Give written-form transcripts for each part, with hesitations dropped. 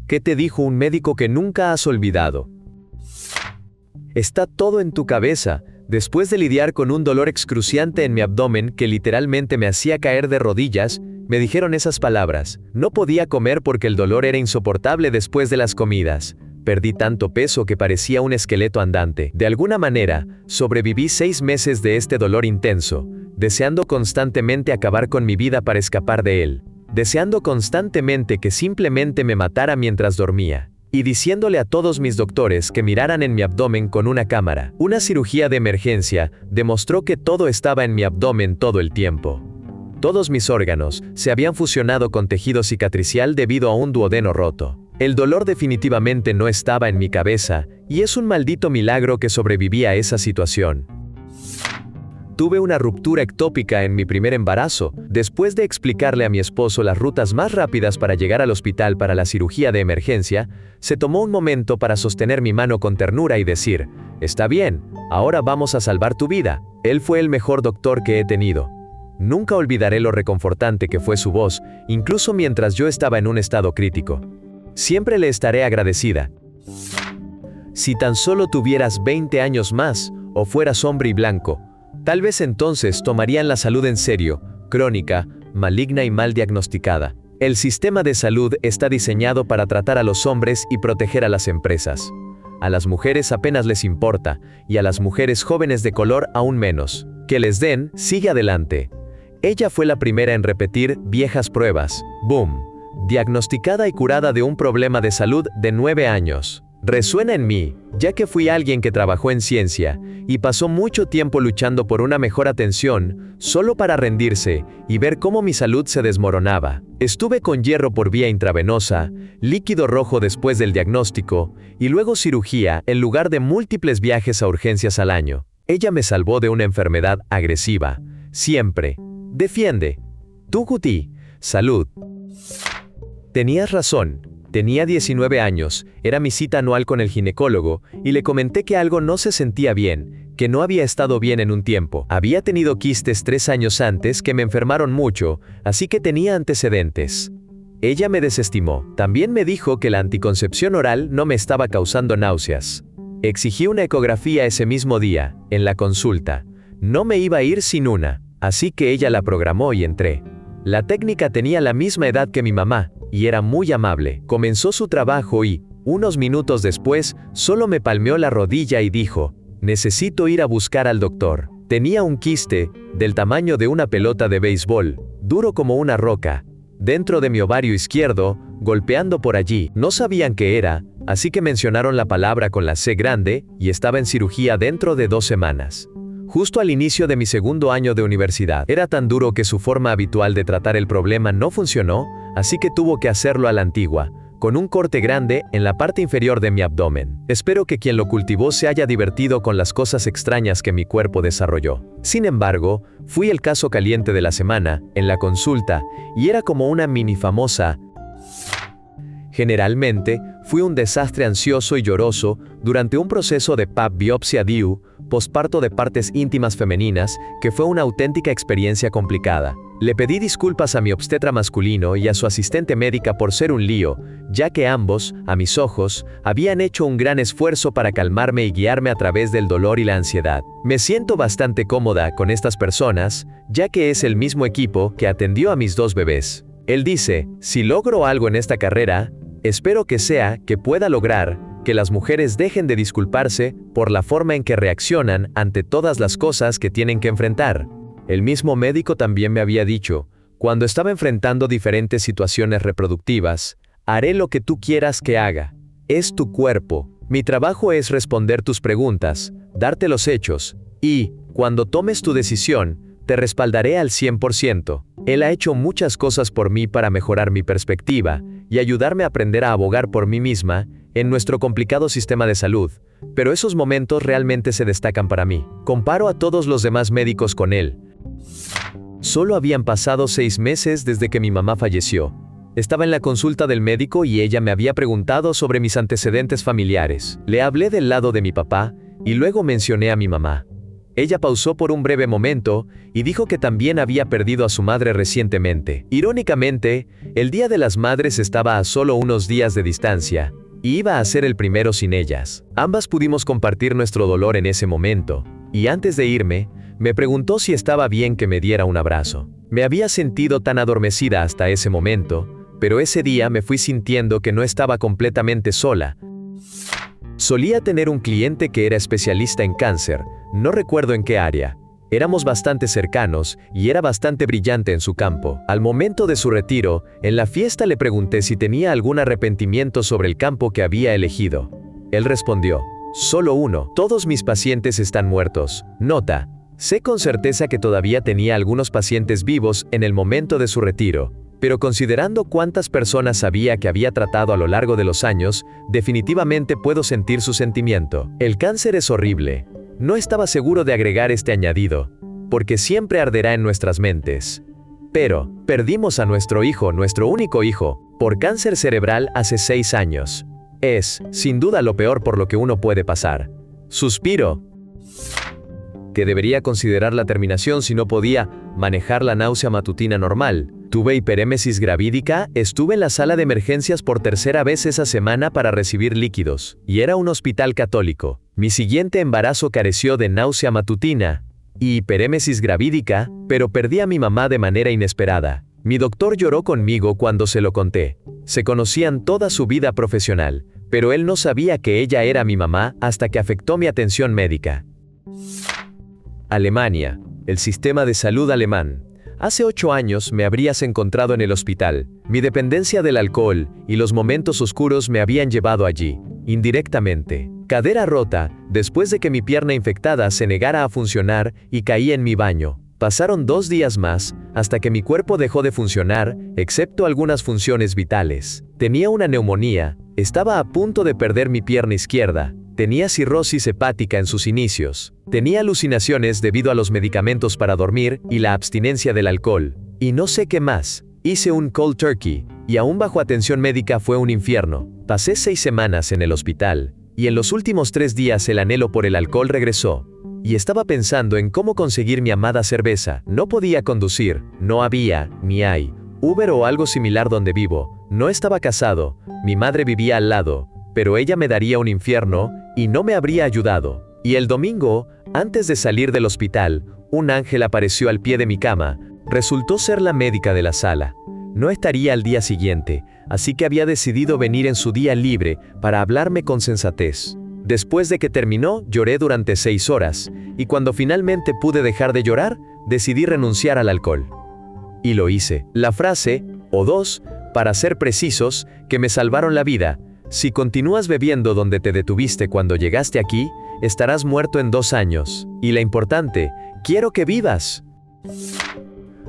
¿Qué te dijo un médico que nunca has olvidado? Está todo en tu cabeza. Después de lidiar con un dolor excruciante en mi abdomen que literalmente me hacía caer de rodillas, me dijeron esas palabras. No podía comer porque el dolor era insoportable después de las comidas. Perdí tanto peso que parecía un esqueleto andante. De alguna manera, sobreviví 6 meses de este dolor intenso, deseando constantemente acabar con mi vida para escapar de él. Deseando constantemente que simplemente me matara mientras dormía. Y diciéndole a todos mis doctores que miraran en mi abdomen con una cámara. Una cirugía de emergencia demostró que todo estaba en mi abdomen todo el tiempo. Todos mis órganos se habían fusionado con tejido cicatricial debido a un duodeno roto. El dolor definitivamente no estaba en mi cabeza, y es un maldito milagro que sobreviví a esa situación. Tuve una ruptura ectópica en mi primer embarazo. Después de explicarle a mi esposo las rutas más rápidas para llegar al hospital para la cirugía de emergencia, se tomó un momento para sostener mi mano con ternura y decir, «Está bien, ahora vamos a salvar tu vida». Él fue el mejor doctor que he tenido. Nunca olvidaré lo reconfortante que fue su voz, incluso mientras yo estaba en un estado crítico. Siempre le estaré agradecida. Si tan solo tuvieras 20 años más, o fueras hombre y blanco, tal vez entonces tomarían la salud en serio, crónica, maligna y mal diagnosticada. El sistema de salud está diseñado para tratar a los hombres y proteger a las empresas. A las mujeres apenas les importa, y a las mujeres jóvenes de color aún menos. Que les den, sigue adelante. Ella fue la primera en repetir viejas pruebas. Boom. Diagnosticada y curada de un problema de salud de 9 años. Resuena en mí, ya que fui alguien que trabajó en ciencia, y pasó mucho tiempo luchando por una mejor atención, solo para rendirse, y ver cómo mi salud se desmoronaba. Estuve con hierro por vía intravenosa, líquido rojo después del diagnóstico, y luego cirugía, en lugar de múltiples viajes a urgencias al año. Ella me salvó de una enfermedad agresiva. Siempre. Defiende. Tucuti. Salud. Tenías razón. Tenía 19 años, era mi cita anual con el ginecólogo, y le comenté que algo no se sentía bien, que no había estado bien en un tiempo. Había tenido quistes 3 años antes que me enfermaron mucho, así que tenía antecedentes. Ella me desestimó. También me dijo que la anticoncepción oral no me estaba causando náuseas. Exigí una ecografía ese mismo día, en la consulta. No me iba a ir sin una, así que ella la programó y entré. La técnica tenía la misma edad que mi mamá, y era muy amable. Comenzó su trabajo y, unos minutos después, solo me palmeó la rodilla y dijo, «Necesito ir a buscar al doctor». Tenía un quiste, del tamaño de una pelota de béisbol, duro como una roca, dentro de mi ovario izquierdo, golpeando por allí. No sabían qué era, así que mencionaron la palabra con la C grande, y estaba en cirugía dentro de 2 semanas. Justo al inicio de mi segundo año de universidad. Era tan duro que su forma habitual de tratar el problema no funcionó, así que tuvo que hacerlo a la antigua, con un corte grande en la parte inferior de mi abdomen. Espero que quien lo cultivó se haya divertido con las cosas extrañas que mi cuerpo desarrolló. Sin embargo, fui el caso caliente de la semana, en la consulta, y era como una mini famosa. Generalmente, fui un desastre ansioso y lloroso durante un proceso de PAP biopsia DIU, posparto de partes íntimas femeninas, que fue una auténtica experiencia complicada. Le pedí disculpas a mi obstetra masculino y a su asistente médica por ser un lío, ya que ambos, a mis ojos, habían hecho un gran esfuerzo para calmarme y guiarme a través del dolor y la ansiedad. Me siento bastante cómoda con estas personas, ya que es el mismo equipo que atendió a mis 2 bebés. Él dice, si logro algo en esta carrera, espero que sea que pueda lograr que las mujeres dejen de disculparse por la forma en que reaccionan ante todas las cosas que tienen que enfrentar. El mismo médico también me había dicho, cuando estaba enfrentando diferentes situaciones reproductivas, haré lo que tú quieras que haga. Es tu cuerpo. Mi trabajo es responder tus preguntas, darte los hechos, y, cuando tomes tu decisión, te respaldaré al 100%. Él ha hecho muchas cosas por mí para mejorar mi perspectiva y ayudarme a aprender a abogar por mí misma en nuestro complicado sistema de salud, pero esos momentos realmente se destacan para mí. Comparo a todos los demás médicos con él. Solo habían pasado 6 meses desde que mi mamá falleció. Estaba en la consulta del médico y ella me había preguntado sobre mis antecedentes familiares. Le hablé del lado de mi papá y luego mencioné a mi mamá. Ella pausó por un breve momento y dijo que también había perdido a su madre recientemente. Irónicamente, el Día de las Madres estaba a solo unos días de distancia, y iba a ser el primero sin ellas. Ambas pudimos compartir nuestro dolor en ese momento, y antes de irme, me preguntó si estaba bien que me diera un abrazo. Me había sentido tan adormecida hasta ese momento, pero ese día me fui sintiendo que no estaba completamente sola. Solía tener un cliente que era especialista en cáncer, no recuerdo en qué área. Éramos bastante cercanos y era bastante brillante en su campo. Al momento de su retiro, en la fiesta le pregunté si tenía algún arrepentimiento sobre el campo que había elegido. Él respondió, solo uno, todos mis pacientes están muertos. Nota, sé con certeza que todavía tenía algunos pacientes vivos en el momento de su retiro, pero considerando cuántas personas sabía que había tratado a lo largo de los años, definitivamente puedo sentir su sentimiento. El cáncer es horrible. No estaba seguro de agregar este añadido, porque siempre arderá en nuestras mentes. Pero, perdimos a nuestro hijo, nuestro único hijo, por cáncer cerebral hace 6 años. Es, sin duda, lo peor por lo que uno puede pasar. Suspiro. Que debería considerar la terminación si no podía manejar la náusea matutina normal. Tuve hiperémesis gravídica, estuve en la sala de emergencias por tercera vez esa semana para recibir líquidos, y era un hospital católico. Mi siguiente embarazo careció de náusea matutina y hiperémesis gravídica, pero perdí a mi mamá de manera inesperada. Mi doctor lloró conmigo cuando se lo conté. Se conocían toda su vida profesional, pero él no sabía que ella era mi mamá hasta que afectó mi atención médica. Alemania, el sistema de salud alemán. Hace 8 años me habrías encontrado en el hospital. Mi dependencia del alcohol y los momentos oscuros me habían llevado allí, indirectamente. Cadera rota, después de que mi pierna infectada se negara a funcionar y caí en mi baño. Pasaron 2 días más, hasta que mi cuerpo dejó de funcionar, excepto algunas funciones vitales. Tenía una neumonía, estaba a punto de perder mi pierna izquierda. Tenía cirrosis hepática en sus inicios. Tenía alucinaciones debido a los medicamentos para dormir y la abstinencia del alcohol. Y no sé qué más. Hice un cold turkey, y aún bajo atención médica fue un infierno. Pasé 6 semanas en el hospital, y en los últimos 3 días el anhelo por el alcohol regresó. Y estaba pensando en cómo conseguir mi amada cerveza. No podía conducir, no había, ni hay, Uber o algo similar donde vivo. No estaba casado, mi madre vivía al lado, pero ella me daría un infierno y no me habría ayudado. Y el domingo, antes de salir del hospital, un ángel apareció al pie de mi cama. Resultó ser la médica de la sala. No estaría al día siguiente, así que había decidido venir en su día libre para hablarme con sensatez. Después de que terminó, lloré durante 6 horas, y cuando finalmente pude dejar de llorar, decidí renunciar al alcohol. Y lo hice. La frase, o 2, para ser precisos, que me salvaron la vida: si continúas bebiendo donde te detuviste cuando llegaste aquí, estarás muerto en 2 años. Y la importante, quiero que vivas.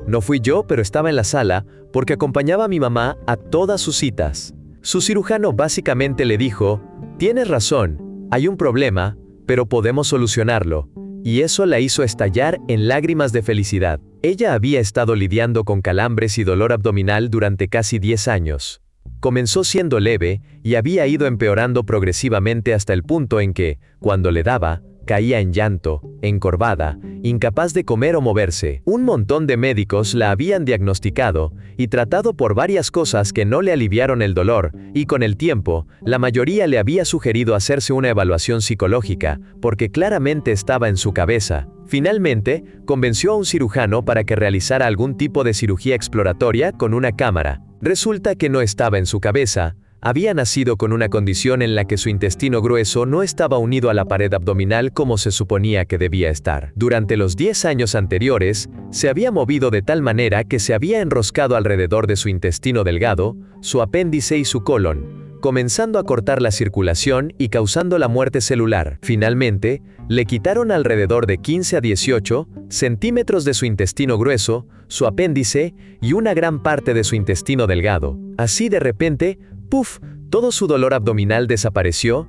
No fui yo, pero estaba en la sala, porque acompañaba a mi mamá a todas sus citas. Su cirujano básicamente le dijo, tienes razón, hay un problema, pero podemos solucionarlo. Y eso la hizo estallar en lágrimas de felicidad. Ella había estado lidiando con calambres y dolor abdominal durante casi 10 años. Comenzó siendo leve y había ido empeorando progresivamente hasta el punto en que, cuando le daba, caía en llanto, encorvada, incapaz de comer o moverse. Un montón de médicos la habían diagnosticado y tratado por varias cosas que no le aliviaron el dolor, y con el tiempo, la mayoría le había sugerido hacerse una evaluación psicológica, porque claramente estaba en su cabeza. Finalmente, convenció a un cirujano para que realizara algún tipo de cirugía exploratoria con una cámara. Resulta que no estaba en su cabeza. Había nacido con una condición en la que su intestino grueso no estaba unido a la pared abdominal como se suponía que debía estar. Durante los 10 años anteriores, se había movido de tal manera que se había enroscado alrededor de su intestino delgado, su apéndice y su colon, comenzando a cortar la circulación y causando la muerte celular. Finalmente, le quitaron alrededor de 15 a 18 centímetros de su intestino grueso, su apéndice y una gran parte de su intestino delgado. Así de repente, ¡puf!, todo su dolor abdominal desapareció.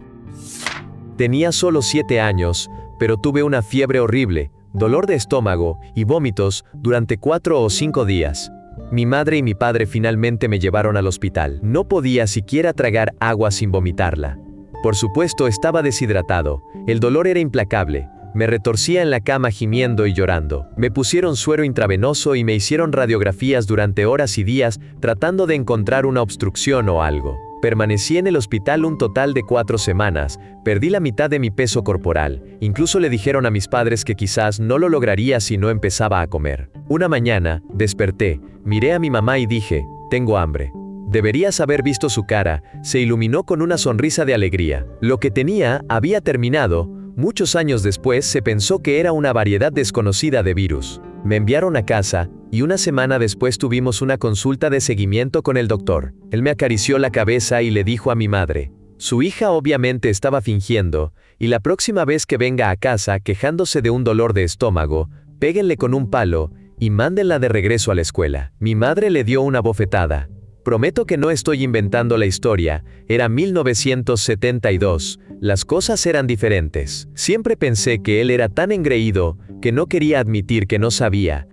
Tenía solo 7 años, pero tuve una fiebre horrible, dolor de estómago y vómitos durante 4 o 5 días. Mi madre y mi padre finalmente me llevaron al hospital. No podía siquiera tragar agua sin vomitarla. Por supuesto, estaba deshidratado. El dolor era implacable. Me retorcía en la cama gimiendo y llorando. Me pusieron suero intravenoso y me hicieron radiografías durante horas y días tratando de encontrar una obstrucción o algo. Permanecí en el hospital un total de 4 semanas, perdí la mitad de mi peso corporal, incluso le dijeron a mis padres que quizás no lo lograría si no empezaba a comer. Una mañana, desperté, miré a mi mamá y dije, tengo hambre. Deberías haber visto su cara, se iluminó con una sonrisa de alegría. Lo que tenía había terminado, muchos años después se pensó que era una variedad desconocida de virus. Me enviaron a casa, y una semana después tuvimos una consulta de seguimiento con el doctor. Él me acarició la cabeza y le dijo a mi madre, su hija obviamente estaba fingiendo, y la próxima vez que venga a casa quejándose de un dolor de estómago, péguenle con un palo, y mándenla de regreso a la escuela. Mi madre le dio una bofetada. Prometo que no estoy inventando la historia, era 1972, las cosas eran diferentes. Siempre pensé que él era tan engreído, que no quería admitir que no sabía.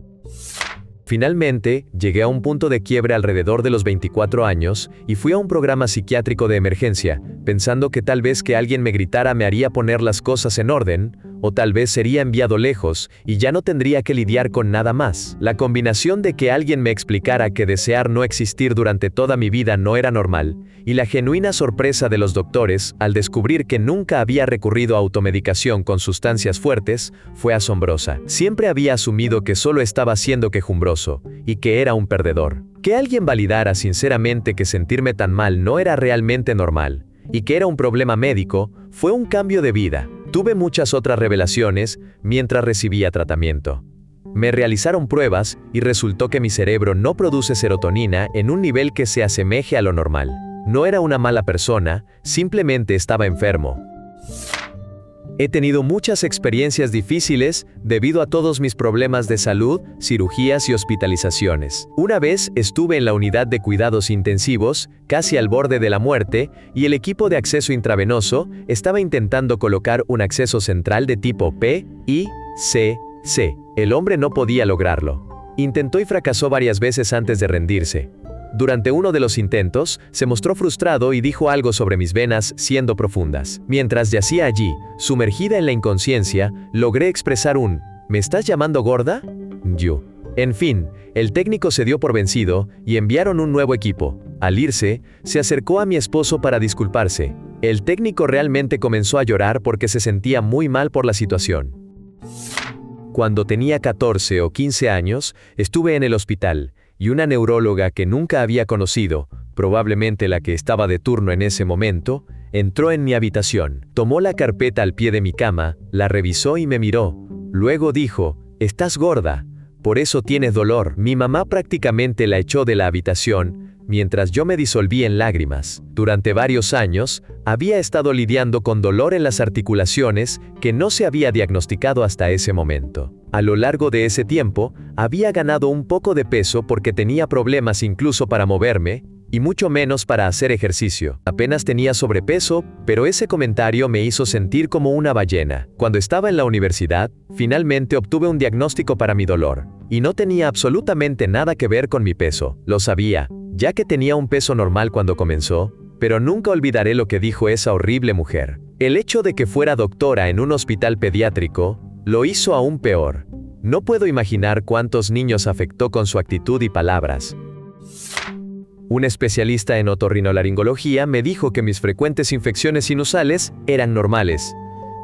Finalmente, llegué a un punto de quiebre alrededor de los 24 años, y fui a un programa psiquiátrico de emergencia, pensando que tal vez que alguien me gritara me haría poner las cosas en orden, o tal vez sería enviado lejos, y ya no tendría que lidiar con nada más. La combinación de que alguien me explicara que desear no existir durante toda mi vida no era normal, y la genuina sorpresa de los doctores, al descubrir que nunca había recurrido a automedicación con sustancias fuertes, fue asombrosa. Siempre había asumido que solo estaba siendo quejumbroso, y que era un perdedor. Que alguien validara sinceramente que sentirme tan mal no era realmente normal, y que era un problema médico, fue un cambio de vida. Tuve muchas otras revelaciones mientras recibía tratamiento. Me realizaron pruebas y resultó que mi cerebro no produce serotonina en un nivel que se asemeje a lo normal. No era una mala persona, simplemente estaba enfermo. He tenido muchas experiencias difíciles debido a todos mis problemas de salud, cirugías y hospitalizaciones. Una vez estuve en la unidad de cuidados intensivos, casi al borde de la muerte, y el equipo de acceso intravenoso estaba intentando colocar un acceso central de tipo PICC. El hombre no podía lograrlo. Intentó y fracasó varias veces antes de rendirse. Durante uno de los intentos, se mostró frustrado y dijo algo sobre mis venas siendo profundas. Mientras yacía allí, sumergida en la inconsciencia, logré expresar un ¿me estás llamando gorda? Yo. En fin, el técnico se dio por vencido y enviaron un nuevo equipo. Al irse, se acercó a mi esposo para disculparse. El técnico realmente comenzó a llorar porque se sentía muy mal por la situación. Cuando tenía 14 o 15 años, estuve en el hospital, y una neuróloga que nunca había conocido, probablemente la que estaba de turno en ese momento, entró en mi habitación. Tomó la carpeta al pie de mi cama, la revisó y me miró. Luego dijo, «Estás gorda, por eso tienes dolor». Mi mamá prácticamente la echó de la habitación, mientras yo me disolví en lágrimas. Durante varios años, había estado lidiando con dolor en las articulaciones que no se había diagnosticado hasta ese momento. A lo largo de ese tiempo, había ganado un poco de peso porque tenía problemas incluso para moverme, y mucho menos para hacer ejercicio. Apenas tenía sobrepeso, pero ese comentario me hizo sentir como una ballena. Cuando estaba en la universidad, finalmente obtuve un diagnóstico para mi dolor, y no tenía absolutamente nada que ver con mi peso. Lo sabía, ya que tenía un peso normal cuando comenzó, pero nunca olvidaré lo que dijo esa horrible mujer. El hecho de que fuera doctora en un hospital pediátrico, lo hizo aún peor. No puedo imaginar cuántos niños afectó con su actitud y palabras. Un especialista en otorrinolaringología me dijo que mis frecuentes infecciones sinusales eran normales.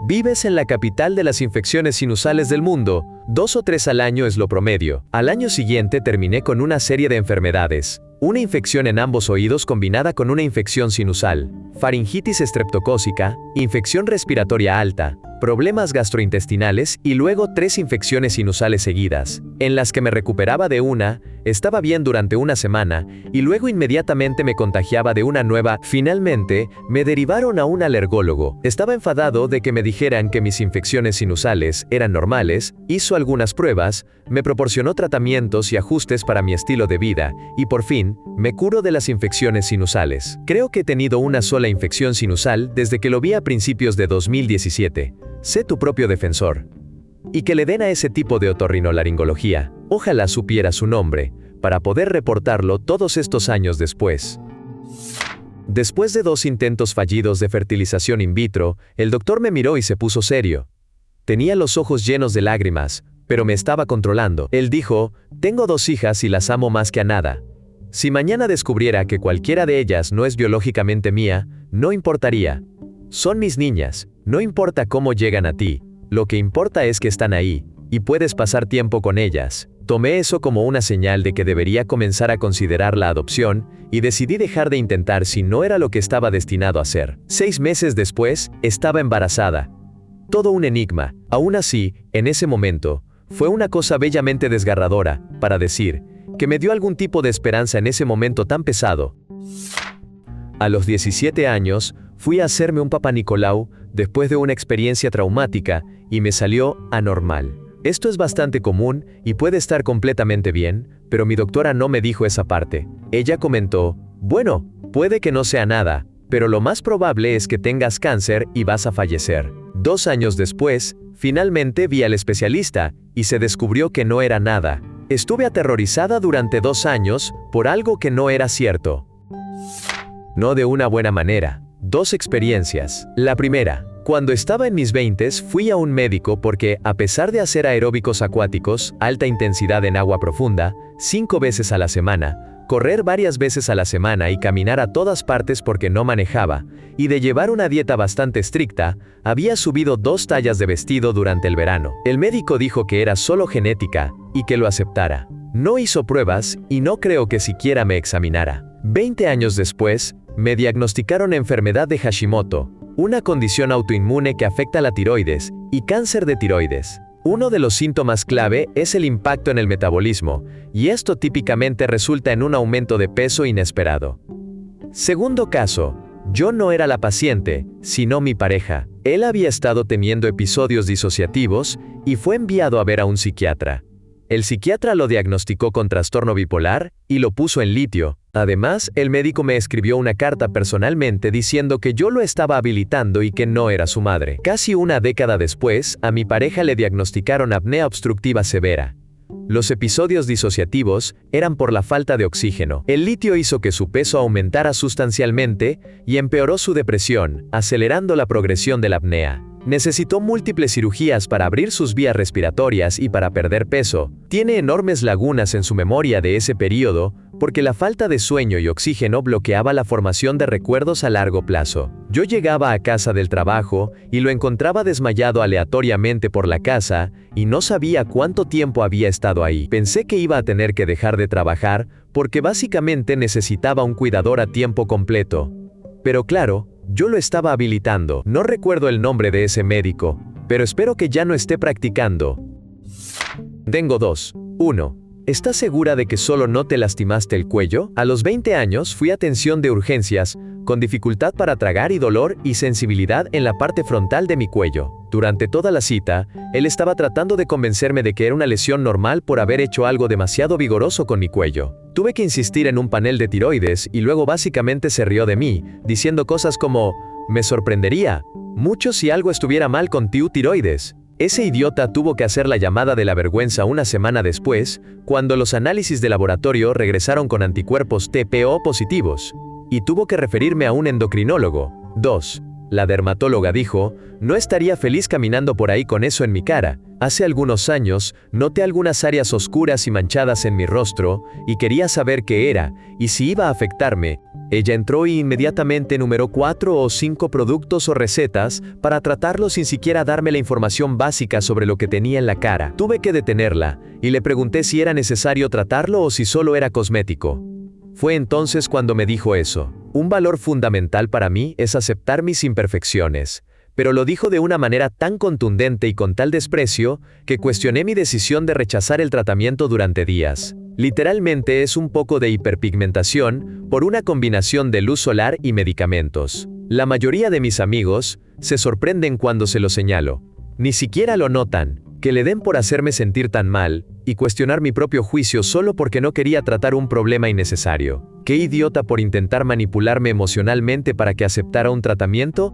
Vives en la capital de las infecciones sinusales del mundo, 2 o 3 al año es lo promedio. Al año siguiente terminé con una serie de enfermedades. Una infección en ambos oídos combinada con una infección sinusal, faringitis estreptocócica, infección respiratoria alta, problemas gastrointestinales y luego 3 infecciones sinusales seguidas, en las que me recuperaba de una, estaba bien durante una semana y luego inmediatamente me contagiaba de una nueva. Finalmente, me derivaron a un alergólogo. Estaba enfadado de que me dijeran que mis infecciones sinusales eran normales, hizo algunas pruebas, me proporcionó tratamientos y ajustes para mi estilo de vida y por fin, me curo de las infecciones sinusales. Creo que he tenido una sola infección sinusal desde que lo vi a principios de 2017. Sé tu propio defensor. Y que le den a ese tipo de otorrinolaringología, ojalá supiera su nombre, para poder reportarlo todos estos años después. Después de 2 intentos fallidos de fertilización in vitro, el doctor me miró y se puso serio. Tenía los ojos llenos de lágrimas, pero me estaba controlando. Él dijo, tengo 2 hijas y las amo más que a nada. Si mañana descubriera que cualquiera de ellas no es biológicamente mía, no importaría. Son mis niñas, no importa cómo llegan a ti, lo que importa es que están ahí, y puedes pasar tiempo con ellas. Tomé eso como una señal de que debería comenzar a considerar la adopción, y decidí dejar de intentar si no era lo que estaba destinado a ser. 6 meses después, estaba embarazada. Todo un enigma. Aún así, en ese momento, fue una cosa bellamente desgarradora, para decir, que me dio algún tipo de esperanza en ese momento tan pesado. A los 17 años, fui a hacerme un Papá Nicolau después de una experiencia traumática y me salió anormal. Esto es bastante común y puede estar completamente bien, pero mi doctora no me dijo esa parte. Ella comentó, bueno, puede que no sea nada, pero lo más probable es que tengas cáncer y vas a fallecer. 2 años después, finalmente vi al especialista y se descubrió que no era nada. Estuve aterrorizada durante 2 años por algo que no era cierto. No de una buena manera. 2 experiencias. La primera, cuando estaba en mis 20s fui a un médico porque, a pesar de hacer aeróbicos acuáticos, alta intensidad en agua profunda, 5 veces a la semana, correr varias veces a la semana y caminar a todas partes porque no manejaba, y de llevar una dieta bastante estricta, había subido 2 tallas de vestido durante el verano. El médico dijo que era solo genética, y que lo aceptara. No hizo pruebas, y no creo que siquiera me examinara. 20 años después, me diagnosticaron enfermedad de Hashimoto, una condición autoinmune que afecta la tiroides, y cáncer de tiroides. Uno de los síntomas clave es el impacto en el metabolismo, y esto típicamente resulta en un aumento de peso inesperado. Segundo caso, yo no era la paciente, sino mi pareja. Él había estado teniendo episodios disociativos y fue enviado a ver a un psiquiatra. El psiquiatra lo diagnosticó con trastorno bipolar y lo puso en litio. Además, el médico me escribió una carta personalmente diciendo que yo lo estaba habilitando y que no era su madre. Casi una década después, a mi pareja le diagnosticaron apnea obstructiva severa. Los episodios disociativos eran por la falta de oxígeno. El litio hizo que su peso aumentara sustancialmente y empeoró su depresión, acelerando la progresión de la apnea. Necesitó múltiples cirugías para abrir sus vías respiratorias y para perder peso. Tiene enormes lagunas en su memoria de ese periodo, porque la falta de sueño y oxígeno bloqueaba la formación de recuerdos a largo plazo. Yo llegaba a casa del trabajo y lo encontraba desmayado aleatoriamente por la casa y no sabía cuánto tiempo había estado ahí. Pensé que iba a tener que dejar de trabajar porque básicamente necesitaba un cuidador a tiempo completo. Pero claro, yo lo estaba habilitando. No recuerdo el nombre de ese médico, pero espero que ya no esté practicando. Tengo 2. 1. ¿Estás segura de que solo no te lastimaste el cuello? A los 20 años fui a atención de urgencias, con dificultad para tragar y dolor y sensibilidad en la parte frontal de mi cuello. Durante toda la cita, él estaba tratando de convencerme de que era una lesión normal por haber hecho algo demasiado vigoroso con mi cuello. Tuve que insistir en un panel de tiroides y luego básicamente se rió de mí, diciendo cosas como, me sorprendería mucho si algo estuviera mal con tu tiroides. Ese idiota tuvo que hacer la llamada de la vergüenza una semana después, cuando los análisis de laboratorio regresaron con anticuerpos TPO positivos, y tuvo que referirme a un endocrinólogo. 2. La dermatóloga dijo, no estaría feliz caminando por ahí con eso en mi cara. Hace algunos años, noté algunas áreas oscuras y manchadas en mi rostro, y quería saber qué era, y si iba a afectarme. Ella entró y inmediatamente numeró 4 o 5 productos o recetas para tratarlo sin siquiera darme la información básica sobre lo que tenía en la cara. Tuve que detenerla, y le pregunté si era necesario tratarlo o si solo era cosmético. Fue entonces cuando me dijo eso. Un valor fundamental para mí es aceptar mis imperfecciones, pero lo dijo de una manera tan contundente y con tal desprecio, que cuestioné mi decisión de rechazar el tratamiento durante días. Literalmente es un poco de hiperpigmentación por una combinación de luz solar y medicamentos. La mayoría de mis amigos se sorprenden cuando se lo señalo. Ni siquiera lo notan, que le den por hacerme sentir tan mal, y cuestionar mi propio juicio solo porque no quería tratar un problema innecesario. ¿Qué idiota por intentar manipularme emocionalmente para que aceptara un tratamiento?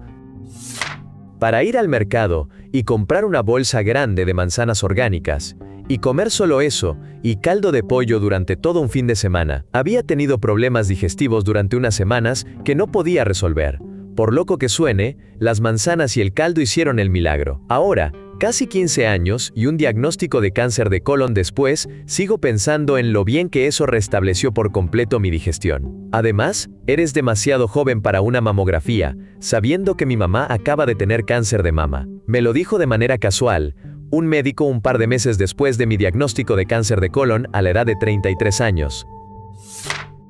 Para ir al mercado y comprar una bolsa grande de manzanas orgánicas, y comer solo eso, y caldo de pollo durante todo un fin de semana, había tenido problemas digestivos durante unas semanas que no podía resolver. Por loco que suene, las manzanas y el caldo hicieron el milagro. Ahora, Casi 15 años y un diagnóstico de cáncer de colon después, sigo pensando en lo bien que eso restableció por completo mi digestión. Además, eres demasiado joven para una mamografía, sabiendo que mi mamá acaba de tener cáncer de mama. Me lo dijo de manera casual, un médico un par de meses después de mi diagnóstico de cáncer de colon a la edad de 33 años.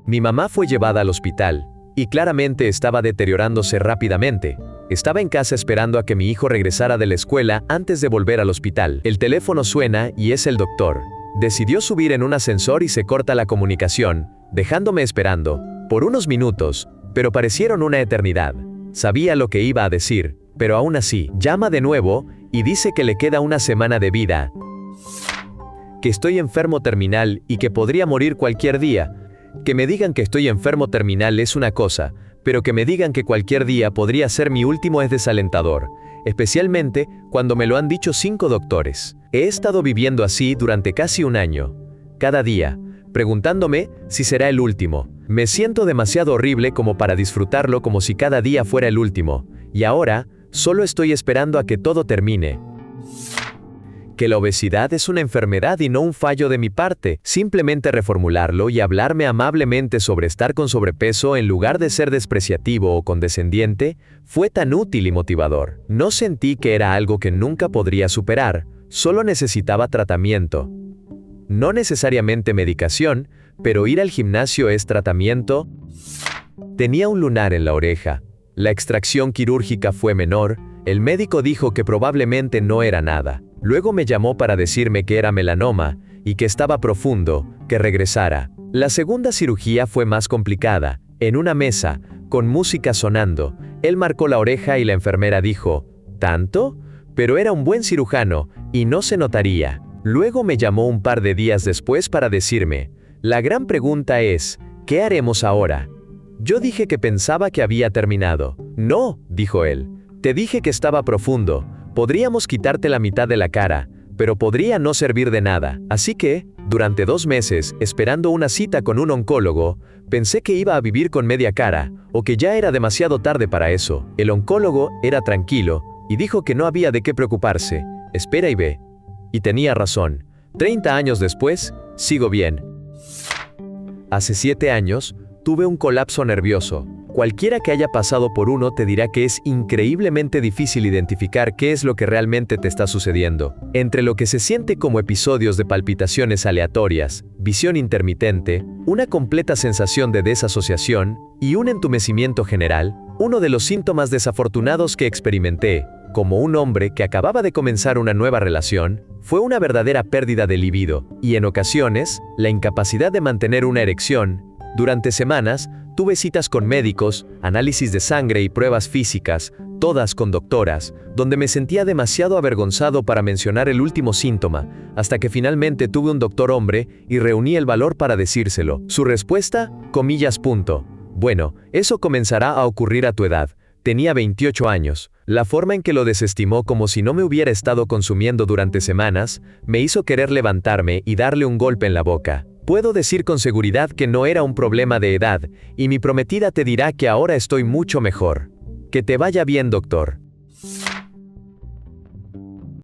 Mi mamá fue llevada al hospital, y claramente estaba deteriorándose rápidamente. Estaba en casa esperando a que mi hijo regresara de la escuela antes de volver al hospital. El teléfono suena y es el doctor. Decidió subir en un ascensor y se corta la comunicación, dejándome esperando, por unos minutos, pero parecieron una eternidad. Sabía lo que iba a decir, pero aún así, llama de nuevo y dice que le queda una semana de vida, que estoy enfermo terminal y que podría morir cualquier día. Que me digan que estoy enfermo terminal es una cosa, pero que me digan que cualquier día podría ser mi último es desalentador, especialmente cuando me lo han dicho 5 doctores. He estado viviendo así durante casi un año, cada día, preguntándome si será el último. Me siento demasiado horrible como para disfrutarlo como si cada día fuera el último, y ahora, solo estoy esperando a que todo termine. Que la obesidad es una enfermedad y no un fallo de mi parte, simplemente reformularlo y hablarme amablemente sobre estar con sobrepeso en lugar de ser despreciativo o condescendiente, fue tan útil y motivador. No sentí que era algo que nunca podría superar, solo necesitaba tratamiento. No necesariamente medicación, pero ir al gimnasio es tratamiento. Tenía un lunar en la oreja. La extracción quirúrgica fue menor, el médico dijo que probablemente no era nada. Luego me llamó para decirme que era melanoma y que estaba profundo, que regresara. La segunda cirugía fue más complicada, en una mesa, con música sonando. Él marcó la oreja y la enfermera dijo, ¿tanto? Pero era un buen cirujano, y no se notaría. Luego me llamó un par de días después para decirme, la gran pregunta es, ¿qué haremos ahora? Yo dije que pensaba que había terminado. No, dijo él, te dije que estaba profundo. Podríamos quitarte la mitad de la cara, pero podría no servir de nada. Así que, durante 2 meses, esperando una cita con un oncólogo, pensé que iba a vivir con media cara, o que ya era demasiado tarde para eso. El oncólogo era tranquilo, y dijo que no había de qué preocuparse. Espera y ve. Y tenía razón. 30 años después, sigo bien. Hace 7 años, tuve un colapso nervioso. Cualquiera que haya pasado por uno te dirá que es increíblemente difícil identificar qué es lo que realmente te está sucediendo. Entre lo que se siente como episodios de palpitaciones aleatorias, visión intermitente, una completa sensación de desasociación y un entumecimiento general, uno de los síntomas desafortunados que experimenté, como un hombre que acababa de comenzar una nueva relación, fue una verdadera pérdida de libido, y en ocasiones, la incapacidad de mantener una erección. Durante semanas, tuve citas con médicos, análisis de sangre y pruebas físicas, todas con doctoras, donde me sentía demasiado avergonzado para mencionar el último síntoma, hasta que finalmente tuve un doctor hombre y reuní el valor para decírselo. Su respuesta, comillas punto. Bueno, eso comenzará a ocurrir a tu edad. Tenía 28 años. La forma en que lo desestimó como si no me hubiera estado consumiendo durante semanas, me hizo querer levantarme y darle un golpe en la boca. Puedo decir con seguridad que no era un problema de edad, y mi prometida te dirá que ahora estoy mucho mejor. Que te vaya bien, doctor.